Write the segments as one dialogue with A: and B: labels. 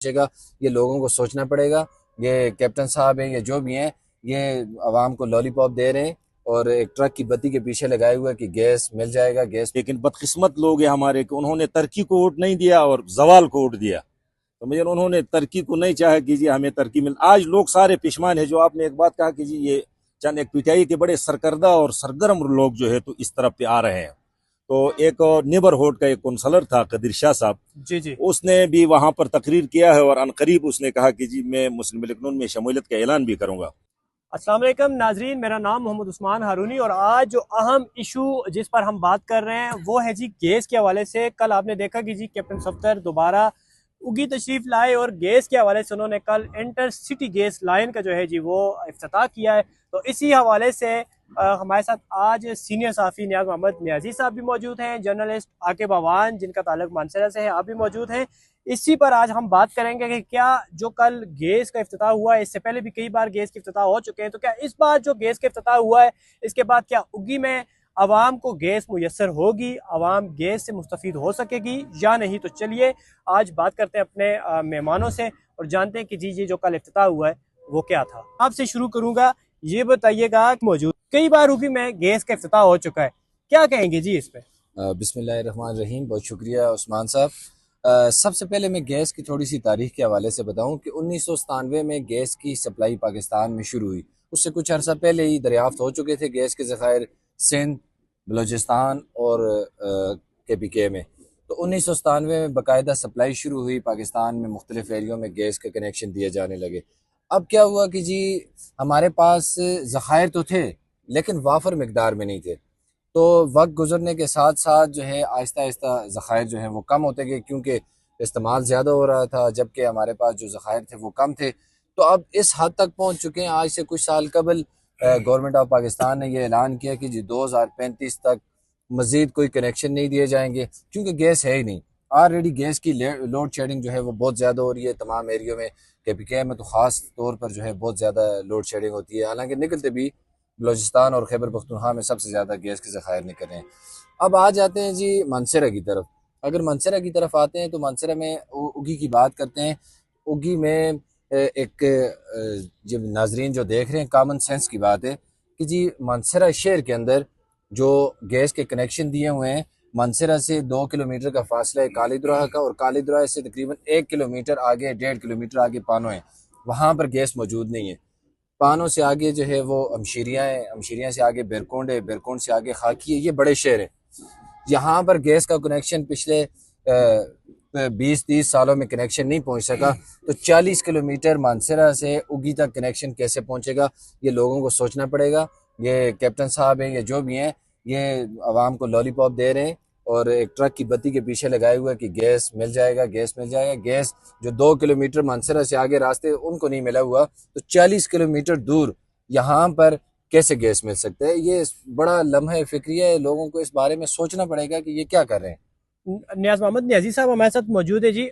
A: पहुंचेगा, ये लोगों को सोचना पड़ेगा। ये कैप्टन साहब हैं, ये जो भी हैं, ये आवाम को लॉलीपॉप दे रहे हैं और एक ट्रक की बत्ती के पीछे लगाए हुए कि गैस मिल जाएगा, गैस।
B: लेकिन बदकिस्मत लोग हैं हमारे कि उन्होंने तरक्की को वोट नहीं दिया और जवाल को वोट दिया। तो मगर उन्होंने तरक्की को नहीं चाहा कि जी हमें तरक्की मिल। आज लोग सारे पिछमान है। जो आपने एक बात कहा कि जी ये चंद एक पीटीआई के बड़े सरकर्दा और सरगर्म लोग जो है तो इस तरफ पे आ रहे हैं। तो एक नेबरहुड का एक काउंसलर था कदीर शाह साहब,
C: जी जी,
B: उसने भी वहां पर तकरीर किया है और अनकरीब उसने कहा कि जी मैं मुस्लिम लीग नून में शमूलियत का ऐलान भी करूंगा।
C: अस्सलाम वालेकुम नाजरीन, मेरा नाम मोहम्मद उस्मान हारूनी और आज जो अहम इशू जिस पर हम बात कर रहे हैं वो है जी गैस के हवाले से। कल आपने देखा कि जी कैप्टन सफ्दर दोबारा उगी तशरीफ लाए और गैस के हवाले से उन्होंने कल इंटर सिटी गैस लाइन का जो है जी वो इफ्तिताह किया है। तो इसी हवाले से हमारे साथ आज सीनियर साफ़ी नियाज मोहम्मद नियाजी साहब भी मौजूद हैं, जर्नलिस्ट आकिब अवान जिनका ताल्लुक मानसरा से है, आप भी मौजूद हैं। इसी पर आज हम बात करेंगे कि क्या जो कल गैस का इफ्तिताह हुआ है, इससे पहले भी कई बार गैस के इफ्तिताह हो चुके हैं, तो क्या इस बार जो गैस का इफ्तिताह हुआ है इसके बाद क्या उगी में आवाम को गैस मुयसर होगी, आवाम गैस से मुस्तफ़ीद हो सकेगी या नहीं। तो चलिए आज बात करते हैं अपने मेहमानों से और जानते हैं कि जी जी जो कल इफ्तिताह हुआ है वो क्या था। आपसे शुरू करूंगा, ये बताइएगा मौजूद कई बार उगी में गैस का इफ्तिताह हो चुका है, क्या कहेंगे जी इस पे।
A: बिस्मिल्लाहिर्रहमानिर्रहीम, बहुत शुक्रिया उस्मान साहब। सबसे पहले मैं गैस की थोड़ी सी तारीख के हवाले से बताऊं कि 1997 में गैस की सप्लाई पाकिस्तान में शुरू हुई। उससे कुछ अर्सा पहले ही दरियाफ्त हो चुके थे गैस के ज़खायर सिंध, बलूचिस्तान और KPK में। तो 1997 में बाकायदा सप्लाई शुरू हुई, पाकिस्तान में मुख्तलिफ एरियों में गैस के कनेक्शन दिए जाने लगे। अब क्या हुआ कि जी हमारे पास ज़खायर तो थे लेकिन वाफर मकदार में नहीं थे। तो वक्त गुजरने के साथ साथ जो है आहिस्ता आहिस्ता ज़खायर जो हैं वो कम होते गए, क्योंकि इस्तेमाल ज़्यादा हो रहा था, जबकि हमारे पास जो ज़खायर थे वो कम थे। तो अब इस हद तक पहुंच चुके हैं, आज से कुछ साल कबल गवर्नमेंट ऑफ पाकिस्तान ने यह ऐलान किया कि जी 2035 तक मज़ीद कोई कनेक्शन नहीं दिए जाएंगे, क्योंकि गैस है ही नहीं। ऑलरेडी गैस की लोड शेडिंग जो है वो बहुत ज़्यादा हो रही है तमाम एरियो में। KPK में तो ख़ास तौर पर जो है बहुत ज़्यादा लोड शेडिंग होती है, हालांकि निकलते भी बलूचिस्तान और खैबर पख्तूनख्वा में सबसे ज़्यादा गैस के ज़खायर निकल रहे हैं। अब आ जाते हैं जी मानसरा की तरफ। अगर मानसरा की तरफ आते हैं तो मानसरा में उगी की बात करते हैं। उगी में एक जब नाजरीन जो देख रहे हैं, कॉमन सेंस की बात है कि जी मानसरा शहर के अंदर जो गैस के कनेक्शन दिए हुए हैं, मानसरा से 2 किलोमीटर का फासला है कालीदुराह का, और कालीदुराह से तकरीबन 1 किलोमीटर आगे, 1.5 किलोमीटर आगे पानो है, वहाँ पर गैस मौजूद नहीं है। पानों से आगे जो है वो अमशीरियाँ हैं, अमशीरियाँ से आगे बेरकुंड है, बेरकुंड से आगे खाकी है। ये बड़े शहर हैं, यहाँ पर गैस का कनेक्शन पिछले 20-30 सालों में कनेक्शन नहीं पहुँच सका। तो 40 किलोमीटर मानसरा से उगी तक कनेक्शन कैसे पहुँचेगा, ये लोगों को सोचना पड़ेगा। ये कैप्टन साहब हैं, ये जो भी हैं, ये आवाम को लॉलीपॉप दे रहे हैं और एक ट्रक की बत्ती के पीछे लगाए हुए कि गैस मिल जाएगा, गैस मिल जाएगा। गैस जो 2 किलोमीटर मानसरा से आगे रास्ते उनको नहीं मिला हुआ, तो 40 किलोमीटर दूर यहाँ पर कैसे गैस मिल सकता है। ये बड़ा लम्हा फिक्रिया है, लोगों को इस बारे में सोचना पड़ेगा कि ये क्या कर रहे हैं।
C: नियाज मोहम्मद नियाजी साहब हमारे साथ मौजूद है जी।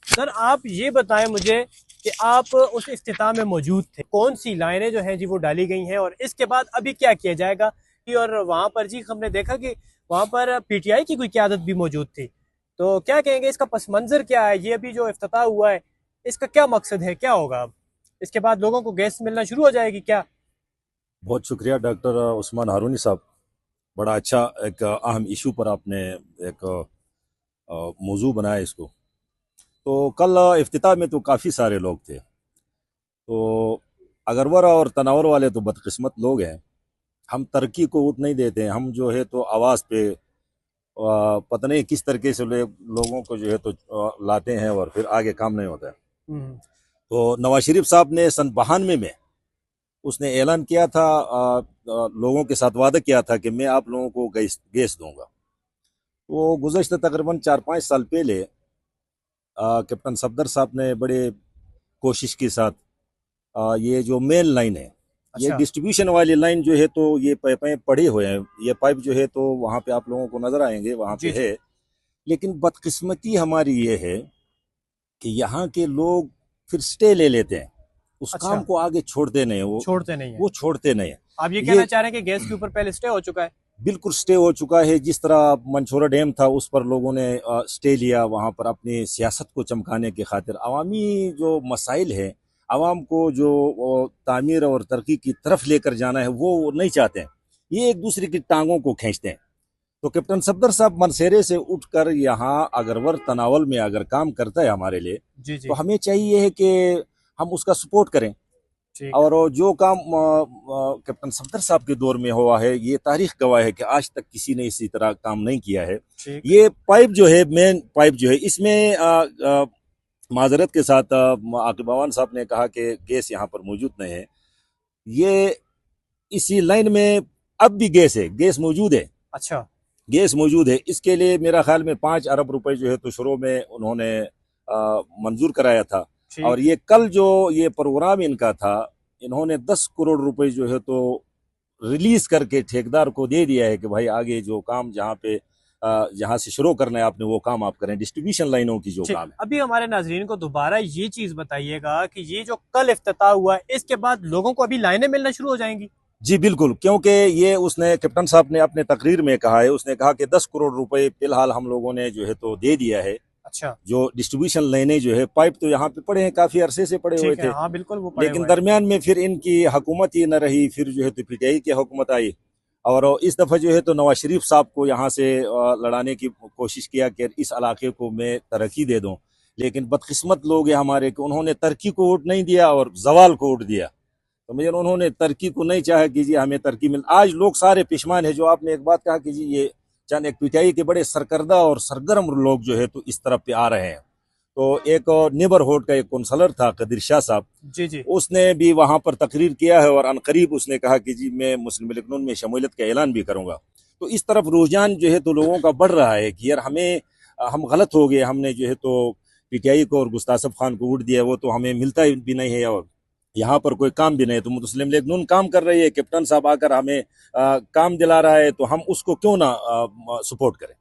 C: सर आप ये बताएं मुझे कि आप उस इफ्तिताह में मौजूद थे, कौन सी लाइनें जो हैं जी वो डाली गई हैं और इसके बाद अभी क्या किया जाएगा। और वहाँ पर जी हमने देखा कि वहाँ पर पीटीआई की कोई क़यादत भी मौजूद थी, तो क्या कहेंगे इसका पस मंज़र क्या है, ये अभी जो इफ्तिताह हुआ है इसका क्या मकसद है, क्या होगा अब इसके बाद लोगों को गैस मिलना शुरू हो जाएगी क्या।
B: बहुत शुक्रिया डॉक्टर उस्मान हारूनी साहब। बड़ा अच्छा एक अहम इशू पर आपने एक मौजू बनाया इसको। तो कल इफ्तिताह में तो काफ़ी सारे लोग थे। तो अगरवर और तनावर वाले तो बदकिस्मत लोग हैं। हम तरक्की को वोट नहीं देते हैं, हम जो है तो आवाज़ पे पता नहीं किस तरीके से लोगों को जो है तो लाते हैं और फिर आगे काम नहीं होता है। तो नवाज शरीफ साहब ने सन 92 में उसने ऐलान किया था, लोगों के साथ वादा किया था कि मैं आप लोगों को गैस दूंगा। वो गुज़श्ता तकरीबन 4-5 साल पहले कैप्टन सफदर साहब ने बड़े कोशिश के साथ ये जो मेन लाइन है, ये
C: अच्छा।
B: डिस्ट्रीब्यूशन वाली लाइन जो है तो ये पाइपें पड़े हुए हैं, ये पाइप जो है तो वहाँ पे आप लोगों को नजर आएंगे, वहाँ पे
C: जी
B: है। लेकिन बदकिस्मती हमारी ये है कि यहाँ के लोग फिर स्टे ले लेते हैं, उस
C: अच्छा,
B: काम को आगे छोड़ते नहीं,
C: छोड़ते नहीं है।
B: वो छोड़ते नहीं है।
C: आप ये
B: ये
C: कहना चाह रहे हैं कि गैस के ऊपर पहले स्टे हो चुका है।
B: बिल्कुल स्टे हो चुका है। जिस तरह मंछोरा डैम था उस पर लोगों ने स्टे लिया, वहाँ पर अपनी सियासत को चमकाने की खातिर अवामी जो मसाइल है, आवाम को जो तामीर और तरक्की की तरफ लेकर जाना है वो नहीं चाहते हैं, ये एक दूसरे की टांगों को खींचते हैं। तो कैप्टन सफदर साहब मनसेरे से उठकर यहाँ अगरवर तनावल में अगर काम करता है हमारे लिए,
C: जी जी।
B: तो हमें चाहिए है कि हम उसका सपोर्ट करें।
C: ठीक।
B: और जो काम कैप्टन सफदर साहब के दौर में हुआ है, ये तारीख गवाह है कि आज तक किसी ने इसी तरह काम नहीं किया है।
C: ठीक।
B: ये पाइप जो है, मेन पाइप जो है, इसमें माजरत के साथ आकिब अवान साहब ने कहा कि गैस यहाँ पर मौजूद नहीं है। ये इसी लाइन में अब भी गैस है, गैस मौजूद है।
C: अच्छा।
B: गैस मौजूद है। इसके लिए मेरा ख्याल में 5 अरब रुपए जो है तो शुरू में उन्होंने मंजूर कराया था। और ये कल जो ये प्रोग्राम इनका था, इन्होंने 10 करोड़ रुपए जो है तो रिलीज करके ठेकेदार को दे दिया है कि भाई आगे जो काम जहाँ से शुरू करना है आपने वो काम आप करें, डिस्ट्रीब्यूशन लाइनों की जो काम है।
C: अभी हमारे नाजरीन को दोबारा ये चीज बताइएगा कि ये जो कल इफ्तिताह हुआ है, इसके बाद लोगों को अभी लाइनें मिलना शुरू हो जाएंगी?
B: जी बिल्कुल, क्योंकि ये उसने कैप्टन साहब ने अपने तकरीर में कहा है, उसने कहा कि 10 करोड़ रुपए फिलहाल हम लोगों ने जो है तो दे दिया है।
C: अच्छा।
B: जो डिस्ट्रीब्यूशन लाइनें जो है, पाइप तो यहाँ पे पड़े हैं, काफी अरसे से पड़े हुए थे।
C: हाँ बिल्कुल, वो पड़े
B: लेकिन
C: हुए
B: दरमियान में फिर इनकी हुकूमत ही न रही, फिर जो है तो पीटीआई की हुकूमत आई और इस दफा जो है तो नवाज शरीफ साहब को यहाँ से लड़ाने की कोशिश किया कि इस इलाके को मैं तरक्की दे दूं। लेकिन बदकिस्मत लोग हैं हमारे कि उन्होंने तरक्की को वोट नहीं दिया और जवाल को वोट दिया। तो मुझे उन्होंने तरक्की को नहीं चाहा कि जी हमें तरक्की मिल। आज लोग सारे पेशमान है। जो आपने एक बात कहा कि जी ये चंद एक पीटीआई के बड़े सरकर्दा और सरगर्म लोग जो है तो इस तरफ पे आ रहे हैं। तो एक नेबरहुड का एक काउंसलर था कदीर शाह साहब,
C: जी जी,
B: उसने भी वहां पर तकरीर किया है और अनकरीब उसने कहा कि जी मैं मुस्लिम लीग नून में शमूलियत का ऐलान भी करूंगा। तो इस तरफ रुझान जो है तो लोगों का बढ़ रहा है कि यार हम गलत हो गए, हमने जो है तो पीटीआई को और गुस्तासफ खान को वोट दिया, वो तो हमें मिलता भी नहीं है और यहाँ पर कोई काम भी नहीं है। तो मुस्लिम लीग नून काम कर रही है, कैप्टन साहब आकर हमें काम दिला रहा है, तो हम उसको क्यों ना सपोर्ट करें।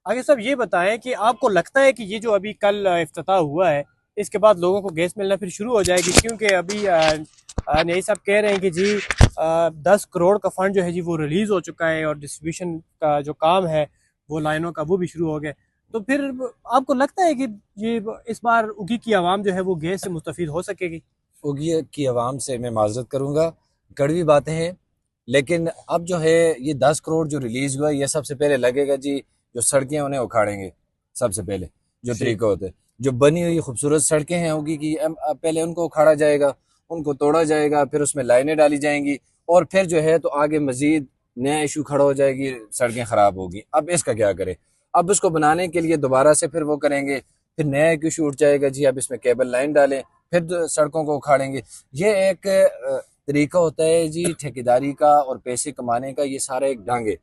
C: आगे साहब ये बताएं कि आपको लगता है कि ये जो अभी कल इफ्तिताह हुआ है, इसके बाद लोगों को गैस मिलना फिर शुरू हो जाएगी? क्योंकि अभी यही साहब कह रहे हैं कि जी 10 करोड़ का फंड जो है जी वो रिलीज हो चुका है और डिस्ट्रीब्यूशन का जो काम है वो लाइनों का वो भी शुरू हो गया। तो फिर आपको लगता है कि ये इस बार उगी की आवाम जो है वो गैस से मुस्तफीद हो सकेगी?
A: उगी की आवाम से मैं माजरत करूँगा, कड़वी बातें हैं, लेकिन अब जो है ये 10 करोड़ जो रिलीज़ हुआ, ये सबसे पहले लगेगा जी जो सड़कें उन्हें उखाड़ेंगे। सबसे पहले जो तरीका होता है, जो बनी हुई खूबसूरत सड़कें हैं होगी कि पहले उनको उखाड़ा जाएगा, उनको तोड़ा जाएगा, फिर उसमें लाइनें डाली जाएंगी और फिर जो है तो आगे मजीद नया इशू खड़ा हो जाएगी, सड़कें ख़राब होगी। अब इसका क्या करें? अब उसको बनाने के लिए दोबारा से फिर वो करेंगे, फिर नया एक इशू उठ जाएगा जी अब इसमें केबल लाइन डालें, फिर सड़कों को उखाड़ेंगे। ये एक तरीका होता है जी ठेकेदारी का और पैसे कमाने का। ये सारा एक ढंग है।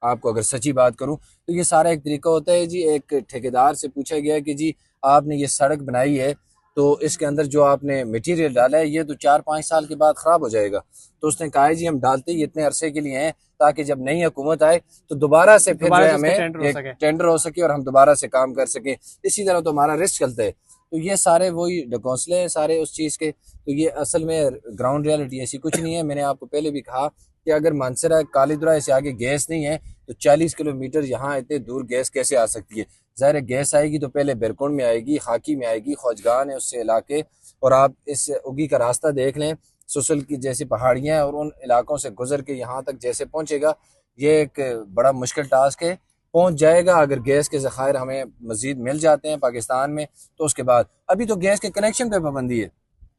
A: आपको अगर सच्ची बात करूं तो ये सारा एक तरीका होता है जी। एक ठेकेदार से पूछा गया कि जी आपने ये सड़क बनाई है तो इसके अंदर जो आपने मटेरियल डाला है ये तो 4-5 साल के बाद ख़राब हो जाएगा। तो उसने कहा है जी हम डालते ही इतने अरसे के लिए हैं ताकि जब नई हुकूमत आए तो दोबारा से फिर जो है हमें एक टेंडर हो सके और हम दोबारा से काम कर सकें। इसी तरह तो हमारा रिस्क चलता है। तो ये सारे वही ढकोसले हैं सारे उस चीज़ के। तो ये असल में ग्राउंड रियलिटी ऐसी कुछ नहीं है। मैंने आपको पहले भी कहा कि अगर मानसरा कालीदुरा से आगे गैस नहीं है तो 40 किलोमीटर यहाँ इतने दूर गैस कैसे आ सकती है? ज़ाहिर गैस आएगी तो पहले बेरकुंड में आएगी, खाकी में आएगी, खौजगान है उससे इलाके, और आप इस उगी का रास्ता देख लें, सुसल की जैसी पहाड़ियाँ हैं और उन इलाकों से गुजर के यहाँ तक जैसे पहुँचेगा, ये एक बड़ा मुश्किल टास्क है। पहुँच जाएगा अगर गैस के ज़खायर हमें मज़ीद मिल जाते हैं पाकिस्तान में तो उसके बाद। अभी तो गैस के कनेक्शन पे पाबंदी है,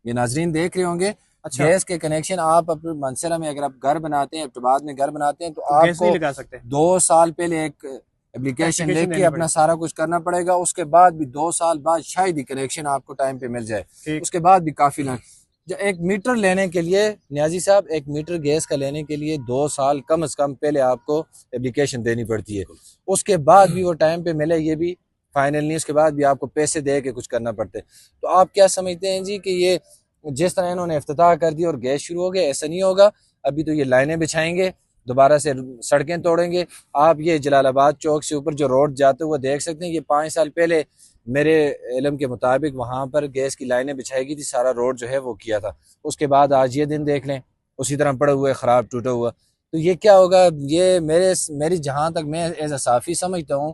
A: ये नाजरीन देख रहे होंगे। अच्छा। गैस के कनेक्शन आप अपने मानसरा में अगर आप घर बनाते हैं, अब्टाबाद में घर बनाते हैं तो आपको 2 साल पहले एक एप्लीकेशन लेके अपना सारा कुछ करना पड़ेगा। उसके बाद भी 2 साल बाद शायद ही कनेक्शन आपको टाइम पे मिल जाए। उसके बाद भी काफी लंबा। एक मीटर लेने के लिए न्याजी साहब, एक मीटर गैस का लेने के लिए 2 साल कम से कम पहले आपको एप्लीकेशन देनी पड़ती है। उसके बाद भी वो टाइम पे मिले ये भी फाइनल नहीं। उसके बाद भी आपको पैसे दे के कुछ करना पड़ता है। तो आप क्या समझते हैं जी कि ये जिस तरह इन्होंने इफ्तिताह कर दी और गैस शुरू हो गया, ऐसा नहीं होगा। अभी तो ये लाइनें बिछाएंगे, दोबारा से सड़कें तोड़ेंगे। आप ये जलालाबाद चौक से ऊपर जो रोड जाते हुए देख सकते हैं, ये 5 साल पहले मेरे इल्म के मुताबिक वहाँ पर गैस की लाइनें बिछाई गई थी, सारा रोड जो है वो किया था। उसके बाद आज ये दिन देख लें, उसी तरह पड़ा हुआ है, ख़राब टूटा हुआ। तो ये क्या होगा, ये मेरी जहाँ तक मैं एज अ साफ़ी समझता हूँ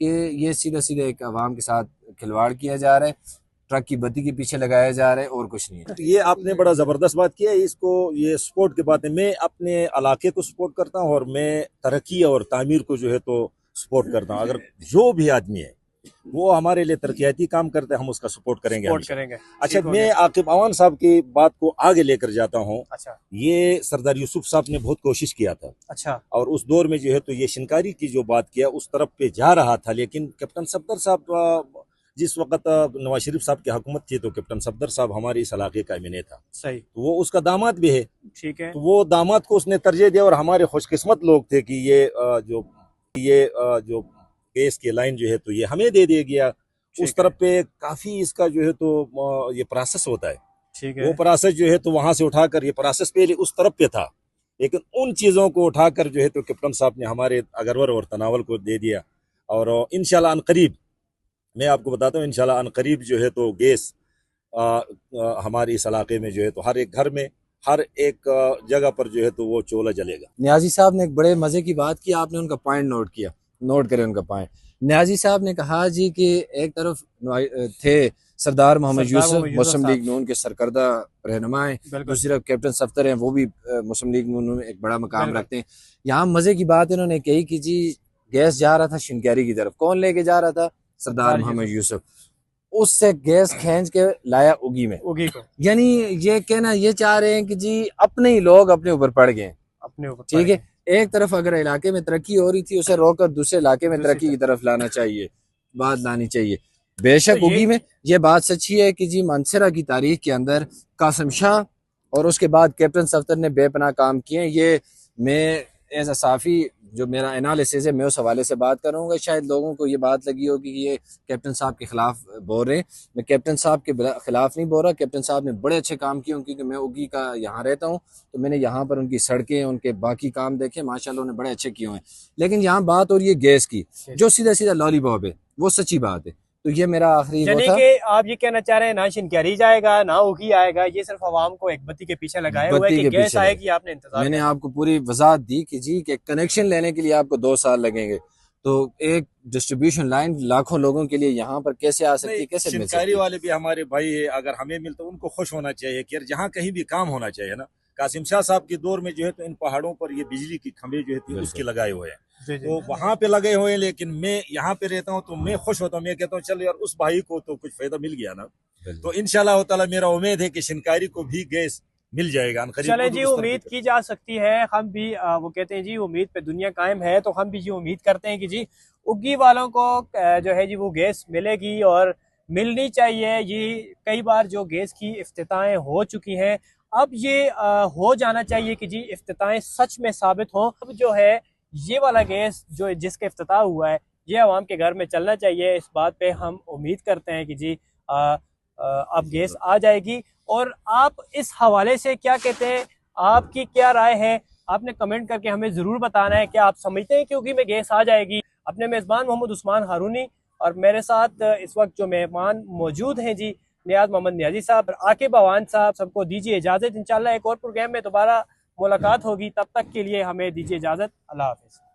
A: कि ये सीधा सीधा एक अवाम के साथ खिलवाड़ किया जा रहा है, ट्रक की बत्ती के पीछे लगाया जा रहा है और कुछ नहीं है।
B: ये आपने बड़ा ज़बरदस्त बात किया है। इसको ये सपोर्ट की बात है। मैं अपने इलाके को सपोर्ट करता हूँ और मैं तरक्की और तामीर को जो है तो सपोर्ट करता हूँ। अगर जो भी आदमी है वो हमारे लिए तरक्याती काम करते हैं, हम उसका सपोर्ट करेंगे
C: सपोर्ट
B: हमेशा।
C: करेंगे।
B: अच्छा,
C: ठीक हो
B: मैं
C: गया।
B: आकिब अवान साहब की बात को आगे लेकर जाता हूँ।
C: अच्छा
B: ये सरदार यूसुफ साहब ने बहुत कोशिश किया था
C: अच्छा
B: और उस दौर में जो है तो ये शिनकारी की जो बात किया उस तरफ पे जा रहा था, लेकिन कैप्टन सफदर साहब जिस वक्त नवाज शरीफ साहब की हुकूमत थी तो कैप्टन सफदर साहब हमारे इस इलाके का एमएनए था,
C: सही।
B: तो वो उसका दामाद भी है।
C: ठीक है।
B: तो वो दामाद को उसने तरजीह दिया और हमारे खुशकिस्मत लोग थे कि ये जो केस की लाइन जो है तो ये हमें दे दिया गया। उस
C: ठीक है।
B: तरफ पे काफी इसका जो है तो ये प्रोसेस होता है।
C: ठीक
B: वो
C: है।
B: प्रोसेस जो है तो वहां से उठाकर ये प्रोसेस पहले उस तरफ पे था, लेकिन उन चीजों को उठाकर जो है तो कैप्टन साहब ने हमारे अगरवर और तनावल को दे दिया। और इंशाल्लाह अनकरीब मैं आपको बताता हूँ, इंशाल्लाह अनकरीब जो है तो गैस हमारे इस इलाके में जो है तो हर एक घर में हर एक जगह पर जो है तो वो चूल्हा जलेगा।
A: न्याजी साहब ने एक बड़े मजे की बात की, आपने उनका पॉइंट नोट किया, नोट करें उनका पॉइंट। न्याजी साहब ने कहा जी कि एक तरफ थे सरदार मोहम्मद यूसुफ मुस्लिम लीग नून के सरकर्दा रहनुमा हैं, दूसरी तरफ कैप्टन सफ्तर हैं, वो भी मुस्लिम लीग नून में एक बड़ा मकाम रखते हैं। यहाँ मजे की बात इन्होंने कही कि जी गैस जा रहा था शिनक्यारी की तरफ, कौन लेके जा रहा था? सरदार मोहम्मद यूसुफ। उससे गैस खींच के लाया उगी में, उगी को। यानी ये कहना ये चाह रहे हैं कि जी अपने ही लोग अपने ऊपर पड़ गए, अपने ऊपर। ठीक है, एक तरफ अगर इलाके में तरक्की हो रही थी उसे रोककर दूसरे इलाके में तरक्की की तरफ लाना चाहिए, बात लानी चाहिए। बेशक उगी में ये बात सच्ची है कि जी मानसरा की तारीख के अंदर कासिम शाह और उसके बाद कैप्टन सफ्तर ने बेपनाह काम किए। ये मैं एज अ साफ़ी जो मेरा एनालिसिस है मैं उस हवाले से बात करूँगा। शायद लोगों को ये बात लगी होगी कि ये कैप्टन साहब के खिलाफ बोल रहे हैं, मैं कैप्टन साहब के खिलाफ नहीं बोल रहा। कैप्टन साहब ने बड़े अच्छे काम किए, क्योंकि मैं उगी का यहाँ रहता हूँ तो मैंने यहाँ पर उनकी सड़कें उनके बाकी काम देखे, माशाल्लाह उन्होंने बड़े अच्छे किए हुए हैं। लेकिन यहाँ बात हो रही है गैस की, जो सीधा सीधा लॉलीपॉप है, वो सच्ची बात है। तो ये मेरा आखिरी वो था
C: कि आप ये कहना चाह रहे हैं ना शिनक्यारी जाएगा ना उगी आएगा, ये सिर्फ आवाम को एक बत्ती के पीछे लगाया हुआ है कि गैस आएगी, आपने इंतजार। मैंने
A: आपको पूरी वजाहत दी कि जी के कनेक्शन लेने के लिए आपको 2 साल लगेंगे, तो एक डिस्ट्रीब्यूशन लाइन लाखों लोगों के लिए यहाँ पर कैसे आ सकती है, कैसे मिल सकती है?
B: वाले भी हमारे भाई है, अगर हमें मिलता उनको खुश होना चाहिए कि यार जहाँ कहीं भी काम होना चाहिए ना। कासिम शाह साहब के दौर में जो है तो इन पहाड़ों पर ये बिजली की खंभे जो है उसके लगाए हुए हैं, तो वहां पे लगे हुए हैं। लेकिन मैं यहाँ पे रहता हूँ तो मैं खुश होता हूँ, मैं कहता हूँ चल यार उस भाई को तो कुछ फायदा मिल गया ना। तो इंशाल्लाह ताला मेरा उम्मीद है कि शिनकारी को भी गैस मिल जाएगा।
C: चले जी, उम्मीद की जा सकती है। हम भी वो कहते हैं जी उम्मीद पे दुनिया कायम है, तो हम भी जी उम्मीद करते हैं कि जी उग्गी वालों को जो है जी वो गैस मिलेगी और मिलनी चाहिए। ये कई बार जो गैस की इफ्तिताएं हो चुकी हैं, अब ये हो जाना चाहिए कि जी इफ्तिताएं सच में साबित हों। अब जो है ये वाला गैस जो जिसका इफ्तिताह हुआ है ये आवाम के घर में चलना चाहिए। इस बात पे हम उम्मीद करते हैं कि जी अब गैस आ जाएगी। और आप इस हवाले से क्या कहते हैं, आपकी क्या राय है? आपने कमेंट करके हमें ज़रूर बताना है। क्या आप समझते हैं कि उगी में गैस आ जाएगी? अपने मेज़बान मोहम्मद उस्मान हारूनी और मेरे साथ इस वक्त जो मेहमान मौजूद हैं जी नियाज मोहम्मद न्याजी साहब, आकिब अवान साहब, सबको दीजिए इजाज़त। इंशाल्लाह एक और प्रोग्राम में दोबारा मुलाकात होगी, तब तक के लिए हमें दीजिए इजाज़त। अल्लाह हाफ़िज़।